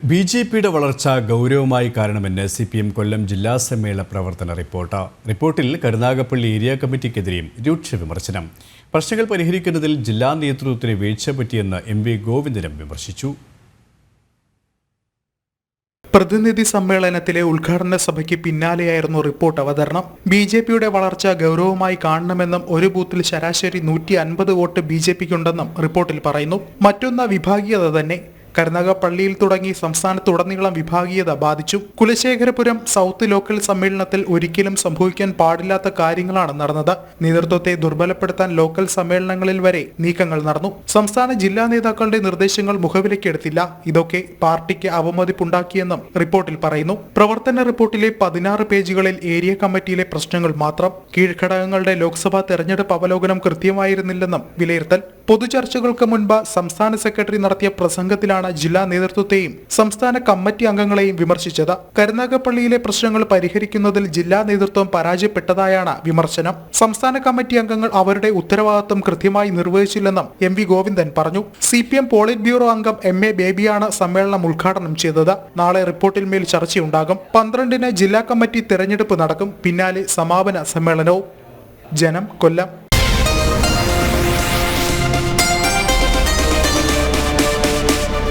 ബിജെപിയുടെ വളർച്ച ഗൗരവമായി കാണണമെന്ന് സിപിഎം കൊല്ലം ജില്ലാ സമ്മേളന പ്രവർത്തന റിപ്പോർട്ടിൽ കരുനാഗപ്പള്ളി ഏരിയ കമ്മിറ്റിക്കെതിരെയും രൂക്ഷ വിമർശനം. പ്രശ്നങ്ങൾ പരിഹരിക്കുന്നതിൽ ജില്ലാ നേതൃത്വത്തിന് വീഴ്ച പറ്റിയെന്ന് എം.വി. ഗോവിന്ദനും വിമർശിച്ചു. പ്രതിനിധി സമ്മേളനത്തിലെ ഉദ്ഘാടന സഭയ്ക്ക് പിന്നാലെയായിരുന്നു റിപ്പോർട്ട് അവതരണം. ബിജെപിയുടെ വളർച്ച ഗൗരവമായി കാണണമെന്നും ഒരു ബൂത്തിൽ ശരാശരി 150 വോട്ട് ബിജെപിക്കുണ്ടെന്നും റിപ്പോർട്ടിൽ പറയുന്നു. മറ്റൊന്ന് വിഭാഗീയത തന്നെ. കരുനാഗപ്പള്ളിയിൽ തുടങ്ങി സംസ്ഥാനത്തുടനീളം വിഭാഗീയത ബാധിച്ചു. കുലശേഖരപുരം സൗത്ത് ലോക്കൽ സമ്മേളനത്തിൽ ഒരിക്കലും സംഭവിക്കാൻ പാടില്ലാത്ത കാര്യങ്ങളാണ് നടന്നത്. നേതൃത്വത്തെ ദുർബലപ്പെടുത്താൻ ലോക്കൽ സമ്മേളനങ്ങളിൽ വരെ നീക്കങ്ങൾ നടന്നു. സംസ്ഥാന ജില്ലാ നേതാക്കളുടെ നിർദ്ദേശങ്ങൾ മുഖവിലക്കെടുത്തില്ല. ഇതൊക്കെ പാർട്ടിക്ക് അവമതിപ്പുണ്ടാക്കിയെന്നും റിപ്പോർട്ടിൽ പറയുന്നു. പ്രവർത്തന റിപ്പോർട്ടിലെ 16 പേജുകളിൽ ഏരിയ കമ്മിറ്റിയിലെ പ്രശ്നങ്ങൾ മാത്രം. കീഴ്ഘടകങ്ങളുടെ ലോക്സഭാ തെരഞ്ഞെടുപ്പ് അവലോകനം കൃത്യമായിരുന്നില്ലെന്നും വിലയിരുത്തൽ. പൊതുചർച്ചകൾക്ക് മുൻപ് സംസ്ഥാന സെക്രട്ടറി നടത്തിയ പ്രസംഗത്തിലാണ് ജില്ലാ നേതൃത്വത്തെയും സംസ്ഥാന കമ്മിറ്റി അംഗങ്ങളെയും വിമർശിച്ചത്. കരുനാഗപ്പള്ളിയിലെ പ്രശ്നങ്ങൾ പരിഹരിക്കുന്നതിൽ ജില്ലാ നേതൃത്വം പരാജയപ്പെട്ടതായാണ് വിമർശനം. സംസ്ഥാന കമ്മിറ്റി അംഗങ്ങൾ അവരുടെ ഉത്തരവാദിത്വം കൃത്യമായി നിർവഹിച്ചില്ലെന്നും എം.വി. ഗോവിന്ദൻ പറഞ്ഞു. സിപിഎം പോളിറ്റ് ബ്യൂറോ അംഗം എം.എ. ബേബിയാണ് സമ്മേളനം ഉദ്ഘാടനം ചെയ്തത്. നാളെ റിപ്പോർട്ടിൽ മേൽ ചർച്ചയുണ്ടാകും. 12-ന് ജില്ലാ കമ്മിറ്റി തെരഞ്ഞെടുപ്പ് നടക്കും. പിന്നാലെ സമാപന സമ്മേളനവും. ജനം, കൊല്ലം.